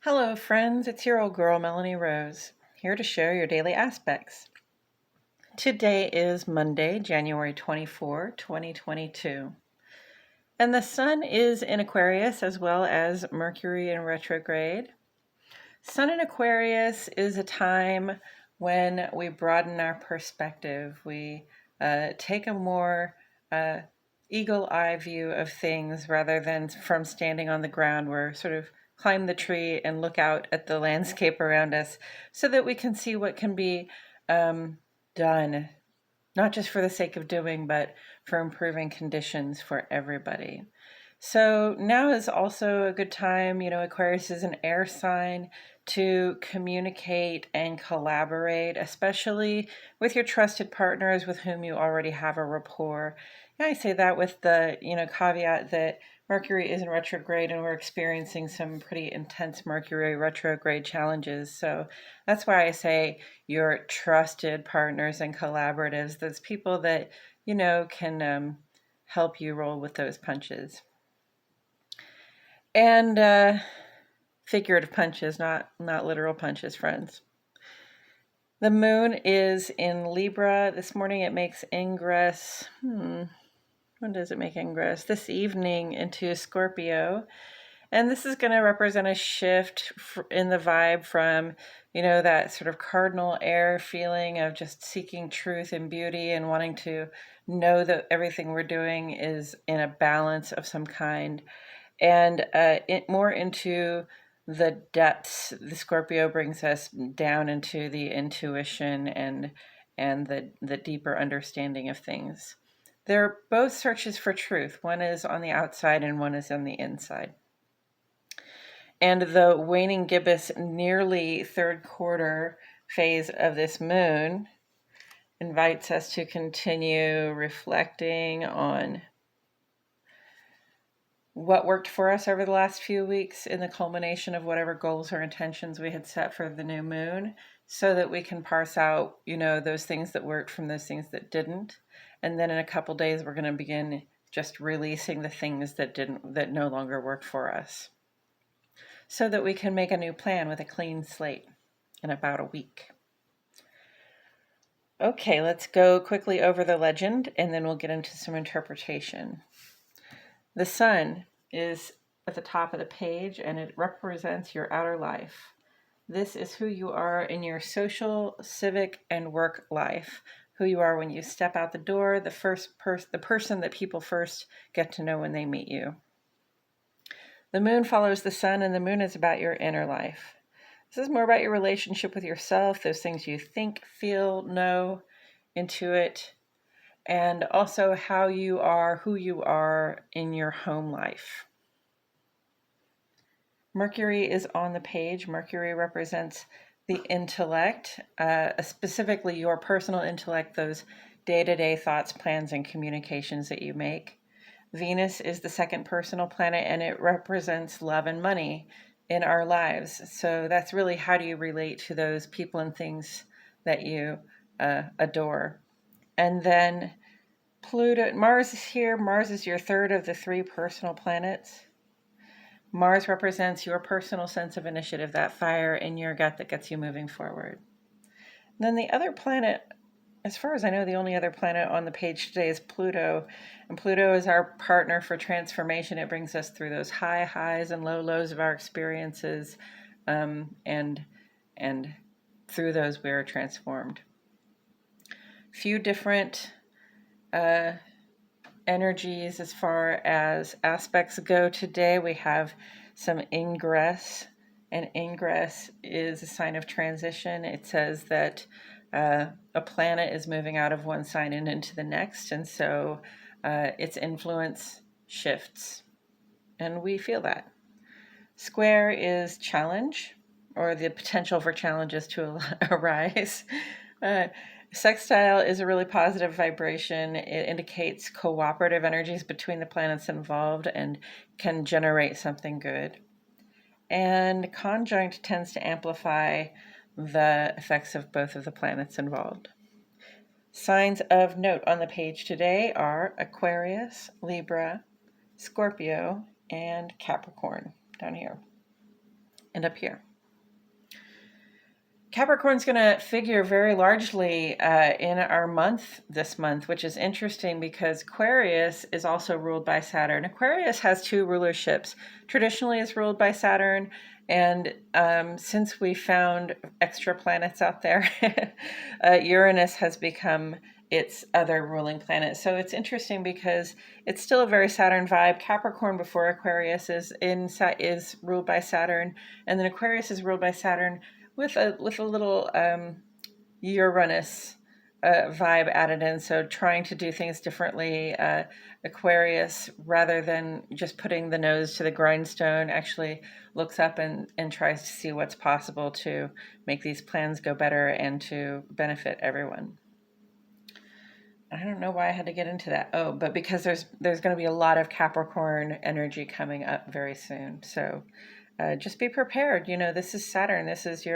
Hello, friends. It's your old girl, Melanie Rose, here to share your daily aspects. Today is Monday, January 24, 2022. And the sun is in Aquarius as well as Mercury in retrograde. Sun in Aquarius is a time when we broaden our perspective. We take a more eagle eye view of things rather than from standing on the ground. We're sort of climb the tree and look out at the landscape around us so that we can see what can be done, not just for the sake of doing, but for improving conditions for everybody. So now is also a good time. Aquarius is an air sign to communicate and collaborate, especially with your trusted partners with whom you already have a rapport. And I say that with the, caveat that Mercury is in retrograde and we're experiencing some pretty intense Mercury retrograde challenges. So that's why I say your trusted partners and collaboratives, those people that, can help you roll with those punches. And figurative punches, not literal punches, friends. The moon is in Libra. This morning it makes ingress. When does it make ingress? This evening into Scorpio. And this is going to represent a shift in the vibe from, that sort of cardinal air feeling of just seeking truth and beauty and wanting to know that everything we're doing is in a balance of some kind. And more into the depths. The Scorpio brings us down into the intuition and the deeper understanding of things. They're both searches for truth. One is on the outside and one is on the inside. And the waning gibbous, nearly third quarter phase of this moon invites us to continue reflecting on what worked for us over the last few weeks in the culmination of whatever goals or intentions we had set for the new moon, so that we can parse out, those things that worked from those things that didn't. And then in a couple days, we're going to begin just releasing the things that no longer work for us, so that we can make a new plan with a clean slate in about a week. Okay, let's go quickly over the legend and then we'll get into some interpretation. The sun is at the top of the page and it represents your outer life. This is who you are in your social, civic, and work life. Who you are when you step out the door, the person that people first get to know when they meet you. The moon follows the sun, and the moon is about your inner life. This is more about your relationship with yourself, those things you think, feel, know, intuit, and also how you are, who you are in your home life. Mercury is on the page. Mercury represents the intellect, specifically your personal intellect, those day-to-day thoughts, plans, and communications that you make. Venus is the second personal planet, and it represents love and money in our lives. So that's really how do you relate to those people and things that you adore. And then Pluto, Mars is here. Mars is your third of the three personal planets. Mars represents your personal sense of initiative, that fire in your gut that gets you moving forward. And then the other planet, as far as I know, the only other planet on the page today is Pluto. And Pluto is our partner for transformation. It brings us through those high highs and low lows of our experiences. And through those we are transformed. Few different energies as far as aspects go today. We have some ingress, and ingress is a sign of transition. It says that a planet is moving out of one sign and into the next, and so its influence shifts, and we feel that. Square is challenge, or the potential for challenges to arise. Sextile is a really positive vibration. It indicates cooperative energies between the planets involved and can generate something good. And conjunct tends to amplify the effects of both of the planets involved. Signs of note on the page today are Aquarius, Libra, Scorpio, and Capricorn down here. and up here. Capricorn's going to figure very largely in our month this month, which is interesting because Aquarius is also ruled by Saturn. Aquarius has two rulerships. Traditionally, it's ruled by Saturn, and since we found extra planets out there, Uranus has become its other ruling planet. So it's interesting because it's still a very Saturn vibe. Capricorn before Aquarius is ruled by Saturn, and then Aquarius is ruled by Saturn with a little Uranus vibe added in. So trying to do things differently. Aquarius, rather than just putting the nose to the grindstone, actually looks up and tries to see what's possible to make these plans go better and to benefit everyone. I don't know why I had to get into that. Oh, but because there's going to be a lot of Capricorn energy coming up very soon. So just be prepared. This is Saturn. This is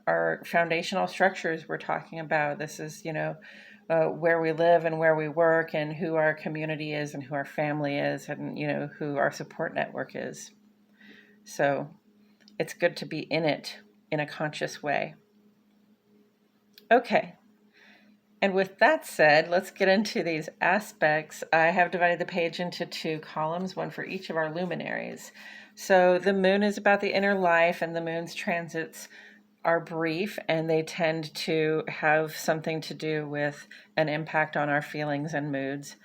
our foundational structures we're talking about. This is, where we live and where we work and who our community is and who our family is and, who our support network is. So it's good to be in it in a conscious way. Okay. And with that said, let's get into these aspects. I have divided the page into two columns, one for each of our luminaries. So the moon is about the inner life, and the moon's transits are brief, and they tend to have something to do with an impact on our feelings and moods.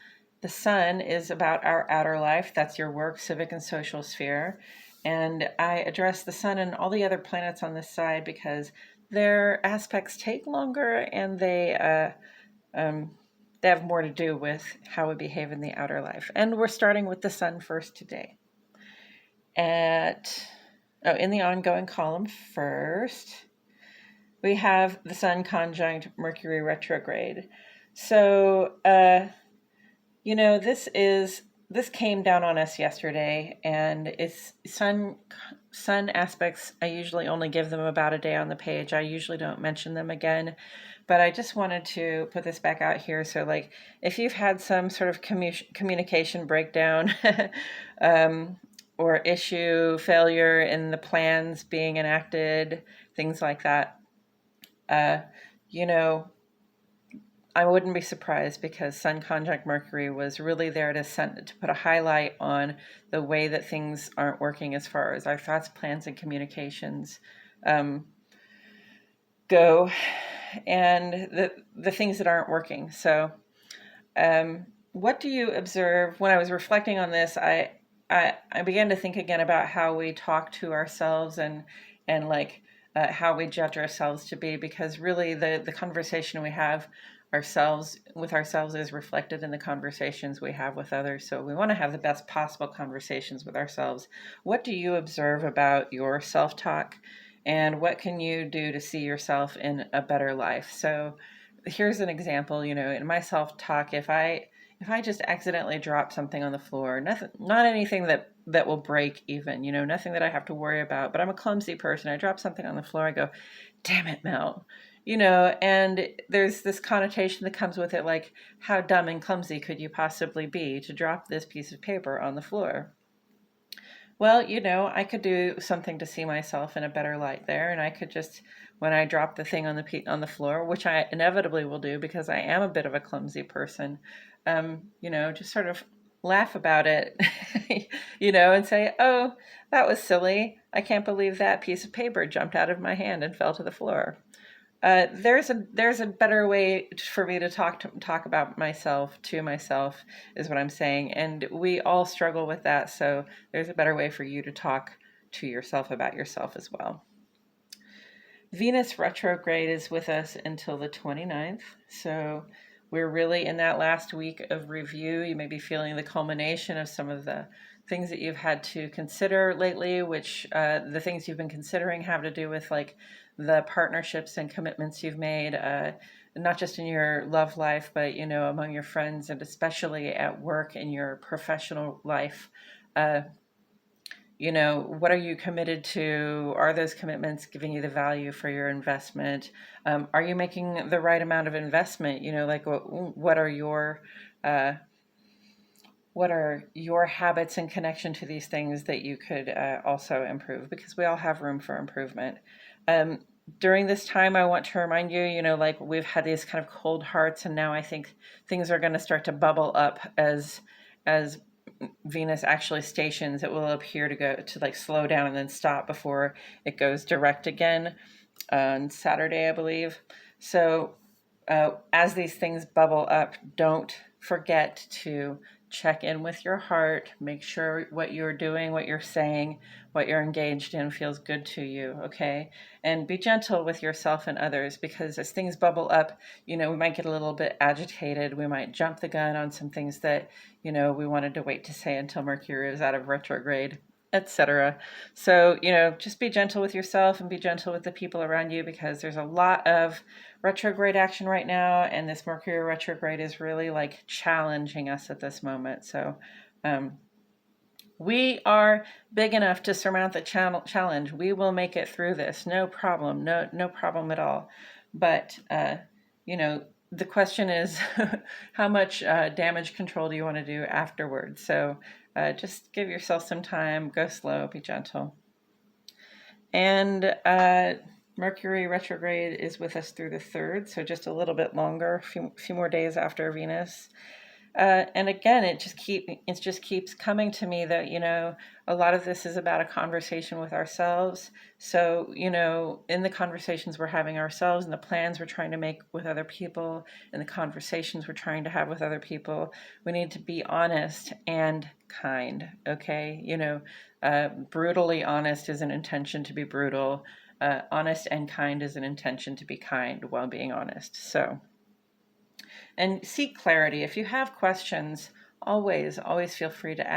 The sun is about our outer life. That's your work, civic, and social sphere. And I address the sun and all the other planets on this side because their aspects take longer, and they have more to do with how we behave in the outer life. And we're starting with the sun first today. In the ongoing column first, we have the sun conjunct Mercury Retrograde. So, this came down on us yesterday, and it's sun aspects. I usually only give them about a day on the page. I usually don't mention them again, but I just wanted to put this back out here. So if you've had some sort of communication breakdown, or issue, failure in the plans being enacted, things like that, I wouldn't be surprised because Sun conjunct Mercury was really there to put a highlight on the way that things aren't working as far as our thoughts, plans, and communications go, and the things that aren't working. So what do you observe? When I was reflecting on this, I began to think again about how we talk to ourselves and how we judge ourselves to be, because really the conversation we have with ourselves is reflected in the conversations we have with others. So we want to have the best possible conversations with ourselves. What do you observe about your self-talk, and what can you do to see yourself in a better life? So here's an example. In my self-talk, if I just accidentally drop something on the floor, not anything that will break even, nothing that I have to worry about, but I'm a clumsy person. I drop something on the floor, I go, damn it, Mel, and there's this connotation that comes with it, like, how dumb and clumsy could you possibly be to drop this piece of paper on the floor? Well, I could do something to see myself in a better light there, and I could just, when I drop the thing on the floor, which I inevitably will do because I am a bit of a clumsy person, just sort of laugh about it, and say, oh, that was silly. I can't believe that piece of paper jumped out of my hand and fell to the floor. There's a better way for me to talk about myself to myself, is what I'm saying. And we all struggle with that. So there's a better way for you to talk to yourself about yourself as well. Venus retrograde is with us until the 29th. So we're really in that last week of review. You may be feeling the culmination of some of the things that you've had to consider lately, which the things you've been considering have to do with the partnerships and commitments you've made, not just in your love life, but, among your friends, and especially at work in your professional life. What are you committed to? Are those commitments giving you the value for your investment? Are you making the right amount of investment? What are your what are your habits in connection to these things that you could also improve, because we all have room for improvement. Um, During this time, I want to remind you, like we've had these kind of cold hearts, and now I think things are going to start to bubble up as Venus actually stations. It will appear to go to like slow down and then stop before it goes direct again on Saturday, I believe. So as these things bubble up, don't forget to check in with your heart. Make sure what you're doing, what you're saying, what you're engaged in feels good to you, okay? And be gentle with yourself and others, because as things bubble up, we might get a little bit agitated. We might jump the gun on some things that, we wanted to wait to say until Mercury is out of retrograde, etc. So, just be gentle with yourself and be gentle with the people around you, because there's a lot of retrograde action right now, and this Mercury retrograde is really like challenging us at this moment. So we are big enough to surmount the challenge. We will make it through this, no problem, no problem at all. But the question is, how much damage control do you want to do afterwards? So just give yourself some time, go slow, be gentle. And Mercury retrograde is with us through the 3rd, so just a little bit longer, a few more days after Venus. And again, it just keeps coming to me that, a lot of this is about a conversation with ourselves. So, in the conversations we're having ourselves, and the plans we're trying to make with other people, and the conversations we're trying to have with other people, we need to be honest and kind, okay? Brutally honest is an intention to be brutal. Honest and kind is an intention to be kind while being honest. So, and seek clarity. If you have questions, always feel free to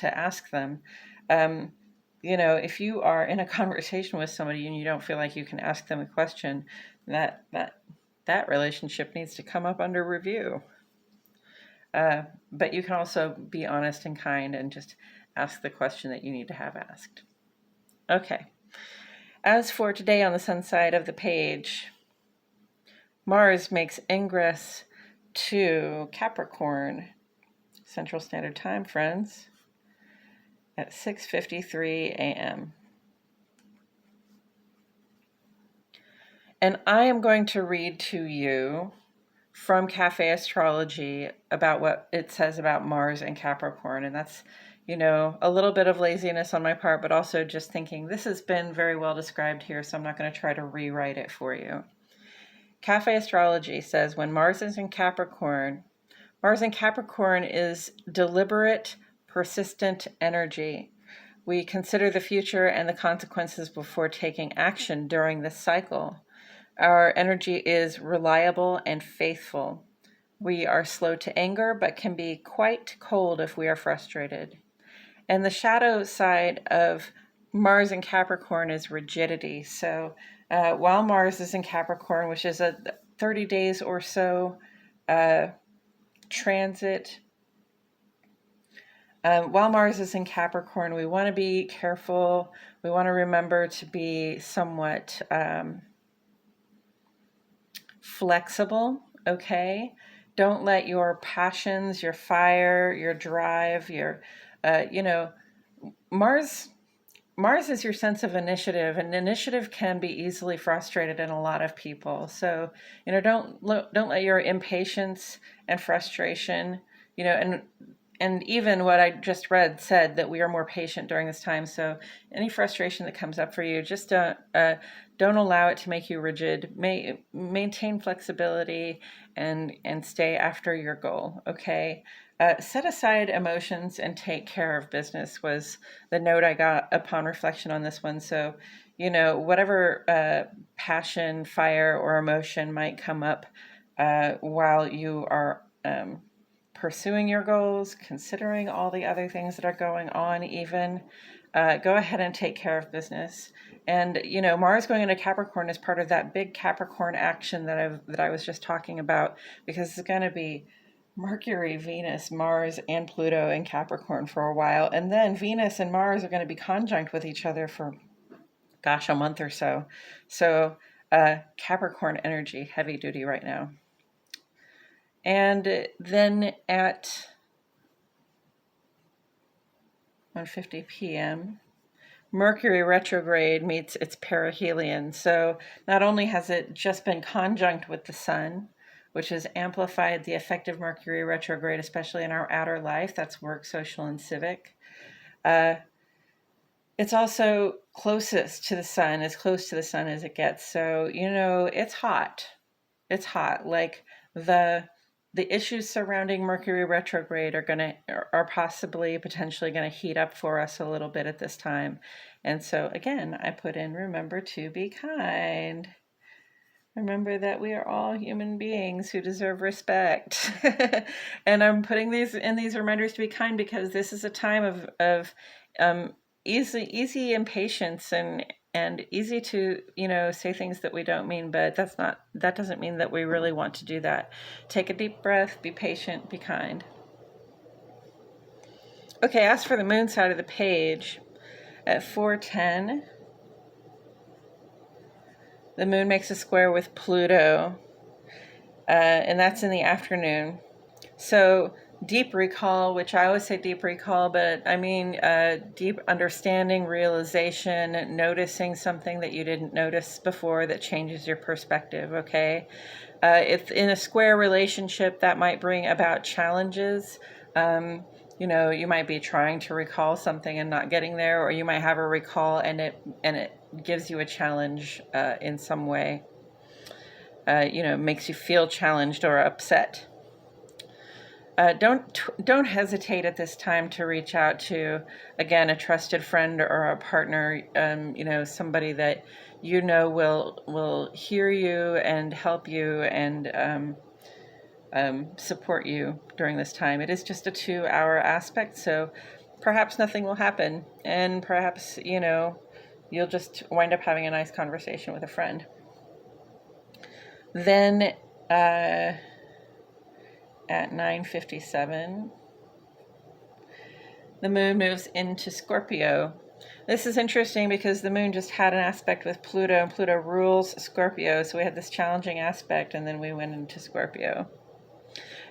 ask them. If you are in a conversation with somebody and you don't feel like you can ask them a question, that relationship needs to come up under review. But you can also be honest and kind and just ask the question that you need to have asked. Okay. As for today on the sun side of the page, Mars makes ingress to Capricorn, Central Standard Time, friends, at 6:53 a.m. And I am going to read to you from Cafe Astrology about what it says about Mars and Capricorn. And that's, a little bit of laziness on my part, but also just thinking this has been very well described here, so I'm not going to try to rewrite it for you. Cafe Astrology says when Mars is in Capricorn is deliberate, persistent energy. We consider the future and the consequences before taking action during this cycle. Our energy is reliable and faithful. We are slow to anger, but can be quite cold if we are frustrated. And the shadow side of Mars in Capricorn is rigidity. So while Mars is in Capricorn, which is a 30 days or so transit, while Mars is in Capricorn, we want to be careful. We want to remember to be somewhat flexible, okay? Don't let your passions, your fire, your drive, Mars is your sense of initiative, and initiative can be easily frustrated in a lot of people. So, don't let your impatience and frustration, and even what I just read said that we are more patient during this time. So any frustration that comes up for you, just don't allow it to make you rigid. Maintain flexibility and stay after your goal, okay? Set aside emotions and take care of business was the note I got upon reflection on this one. So, whatever passion, fire, or emotion might come up while you are pursuing your goals, considering all the other things that are going on, even go ahead and take care of business. And Mars going into Capricorn is part of that big Capricorn action that I was just talking about, because it's going to be Mercury, Venus, Mars, and Pluto in Capricorn for a while, and then Venus and Mars are going to be conjunct with each other for a month or so. So Capricorn energy, heavy duty right now. And then at 1:50 p.m. Mercury retrograde meets its perihelion. So not only has it just been conjunct with the sun, which has amplified the effect of Mercury retrograde, especially in our outer life, that's work, social, and civic. It's also closest to the sun, as close to the sun as it gets. So, it's hot. It's hot. Like the issues surrounding Mercury retrograde are possibly potentially gonna heat up for us a little bit at this time. And so again, I put in, remember to be kind. Remember that we are all human beings who deserve respect. And I'm putting these reminders to be kind because this is a time of easy impatience and easy to say things that we don't mean, but that doesn't mean that we really want to do that. Take a deep breath, be patient, be kind. Okay, as for the moon side of the page, at 4:10, the moon makes a square with Pluto, and that's in the afternoon. So deep recall, which I always say deep recall, but I mean deep understanding, realization, noticing something that you didn't notice before that changes your perspective, okay? If in a square relationship, that might bring about challenges. You might be trying to recall something and not getting there, or you might have a recall and it gives you a challenge in some way. Makes you feel challenged or upset. Don't hesitate at this time to reach out to, again, a trusted friend or a partner, somebody that will hear you and help you and support you during this time. It is just a 2-hour aspect, so perhaps nothing will happen, and perhaps you'll just wind up having a nice conversation with a friend. Then at 9:57, the moon moves into Scorpio. This is interesting because the moon just had an aspect with Pluto, and Pluto rules Scorpio, so we had this challenging aspect, and then we went into Scorpio.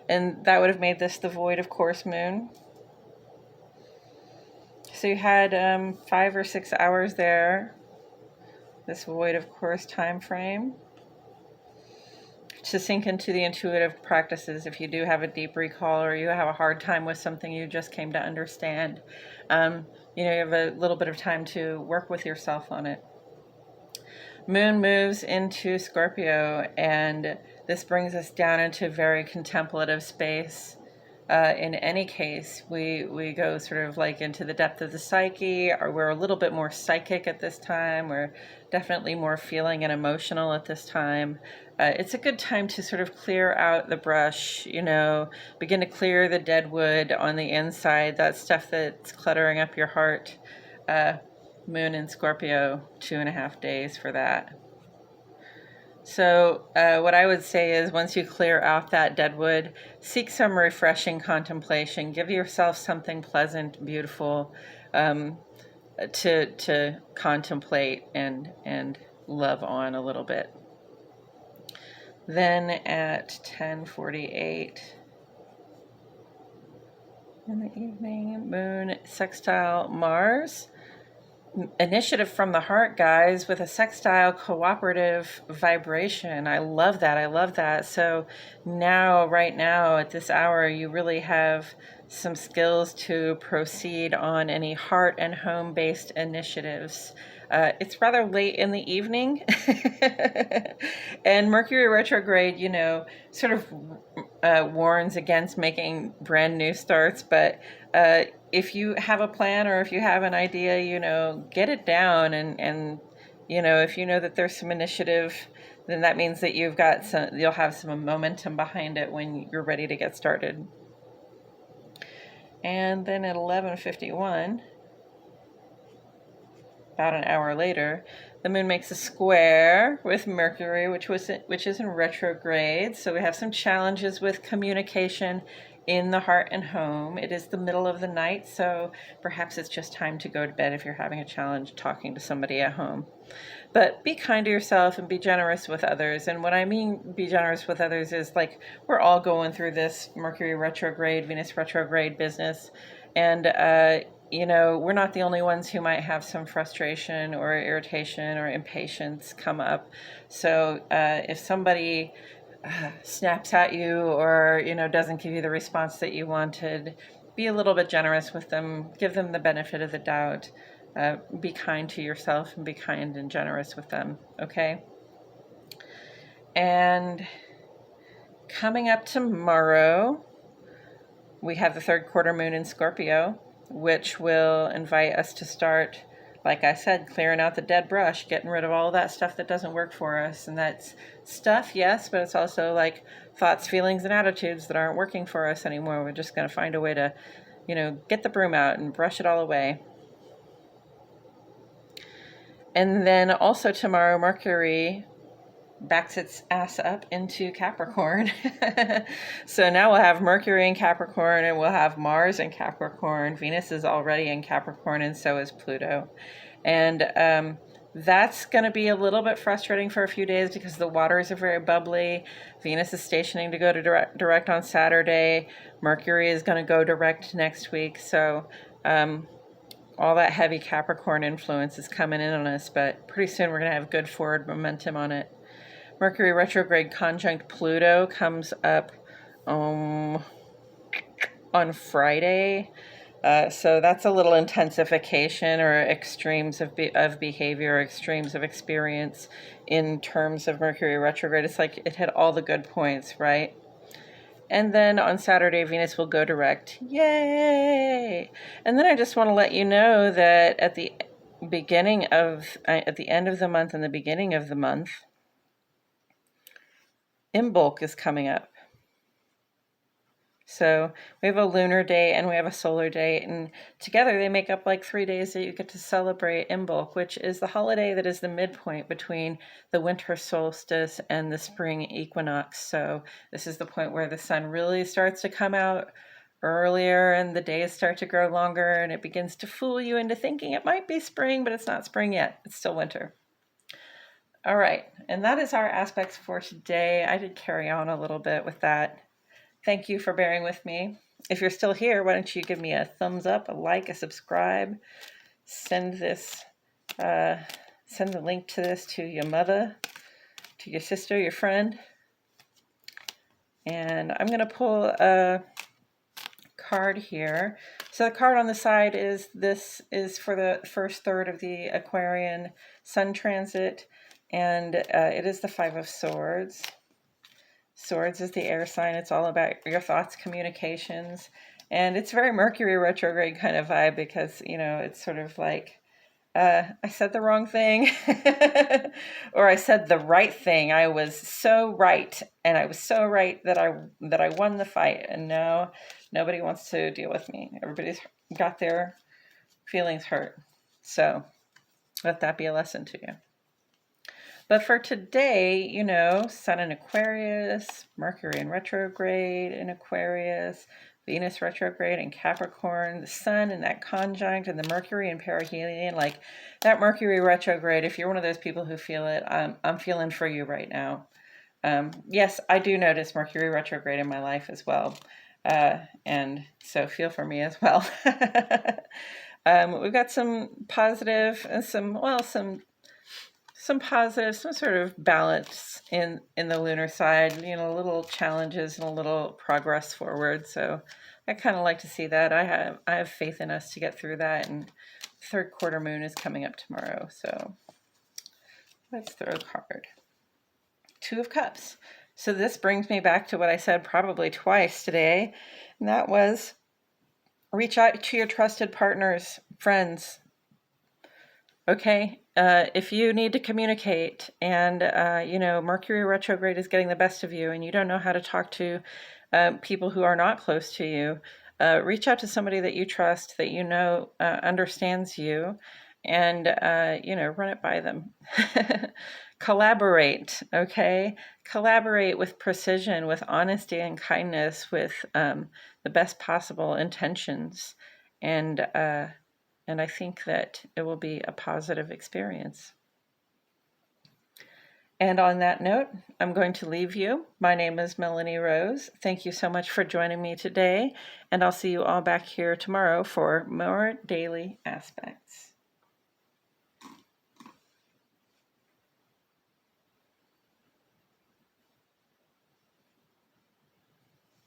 And that would have made this the void of course moon. So you had 5 or 6 hours there, this void of course time frame, to sink into the intuitive practices if you do have a deep recall or you have a hard time with something you just came to understand. You have a little bit of time to work with yourself on it. Moon moves into Scorpio, and this brings us down into very contemplative space. In any case, we go sort of like into the depth of the psyche, or we're a little bit more psychic at this time. We're definitely more feeling and emotional at this time. It's a good time to sort of clear out the brush, begin to clear the dead wood on the inside, that stuff that's cluttering up your heart. Moon in Scorpio, 2.5 days for that. So what I would say is, once you clear out that dead wood, seek some refreshing contemplation. Give yourself something pleasant, beautiful to contemplate and love on a little bit. Then at 10:48 in the evening, moon sextile Mars. Initiative from the heart, guys, with a sextile cooperative vibration. I love that. So right now at this hour, you really have some skills to proceed on any heart and home based initiatives. It's rather late in the evening and Mercury retrograde, sort of warns against making brand new starts, but if you have a plan or if you have an idea, get it down and if you know that there's some initiative, then that means that you'll have some momentum behind it when you're ready to get started. And then at 11:51, about an hour later, the moon makes a square with Mercury, which is in retrograde. So we have some challenges with communication in the heart and home. It is the middle of the night, so perhaps it's just time to go to bed if you're having a challenge talking to somebody at home. But be kind to yourself and be generous with others. And what I mean be generous with others is, like, we're all going through this Mercury retrograde, Venus retrograde business. And, we're not the only ones who might have some frustration or irritation or impatience come up. So if somebody snaps at you or, doesn't give you the response that you wanted, be a little bit generous with them. Give them the benefit of the doubt. Be kind to yourself and be kind and generous with them, okay? And coming up tomorrow, we have the third quarter moon in Scorpio, which will invite us to start, like I said, clearing out the dead brush, getting rid of all that stuff that doesn't work for us. And that's stuff, yes, but it's also like thoughts, feelings, and attitudes that aren't working for us anymore. We're just going to find a way to, get the broom out and brush it all away. And then also tomorrow, Mercury backs its ass up into Capricorn. So now we'll have Mercury in Capricorn and we'll have Mars in Capricorn. Venus is already in Capricorn and so is Pluto. And that's going to be a little bit frustrating for a few days because the waters are very bubbly. Venus is stationing to go to direct on Saturday. Mercury is going to go direct next week. So all that heavy Capricorn influence is coming in on us, but pretty soon we're going to have good forward momentum on it. Mercury Retrograde Conjunct Pluto comes up on Friday. So that's a little intensification or extremes of behavior, extremes of experience in terms of Mercury Retrograde. It's like it hit all the good points, right? And then on Saturday, Venus will go direct. Yay! And then I just want to let you know that at the end of the month and the beginning of the month, Imbolc is coming up. So we have a lunar day and we have a solar day, and together they make up like 3 days that you get to celebrate Imbolc, which is the holiday that is the midpoint between the winter solstice and the spring equinox. So this is the point where the sun really starts to come out earlier and the days start to grow longer, and it begins to fool you into thinking it might be spring, but it's not spring yet. It's still winter. All right, and that is our aspects for today. I did carry on a little bit with that. Thank you for bearing with me. If you're still here, why don't you give me a thumbs up, a like, a subscribe. Send the link to this to your mother, to your sister, your friend. And I'm going to pull a card here. So the card on the side is for the first third of the Aquarian Sun transit. And it is the Five of Swords. Swords is the air sign. It's all about your thoughts, communications. And it's very Mercury retrograde kind of vibe because, it's sort of like, I said the wrong thing or I said the right thing. I was so right. And I was so right that I won the fight. And now nobody wants to deal with me. Everybody's got their feelings hurt. So let that be a lesson to you. But for today, Sun in Aquarius, Mercury in retrograde in Aquarius, Venus retrograde in Capricorn, the Sun in that conjunct, and the Mercury in perihelion. Like that Mercury retrograde, if you're one of those people who feel it, I'm feeling for you right now. Yes, I do notice Mercury retrograde in my life as well. And so feel for me as well. We've got some positive and some positive, some sort of balance in the lunar side, little challenges and a little progress forward. So I kind of like to see that. I have faith in us to get through that. And third quarter moon is coming up tomorrow. So let's throw a card. Two of Cups. So this brings me back to what I said probably twice today. And that was reach out to your trusted partners, friends. Okay, if you need to communicate and, Mercury retrograde is getting the best of you and you don't know how to talk to people who are not close to you, reach out to somebody that you trust, that understands you, and, run it by them. Collaborate, okay? Collaborate with precision, with honesty and kindness, with the best possible intentions. And I think that it will be a positive experience. And on that note, I'm going to leave you. My name is Melanie Rose. Thank you so much for joining me today, and I'll see you all back here tomorrow for more daily aspects.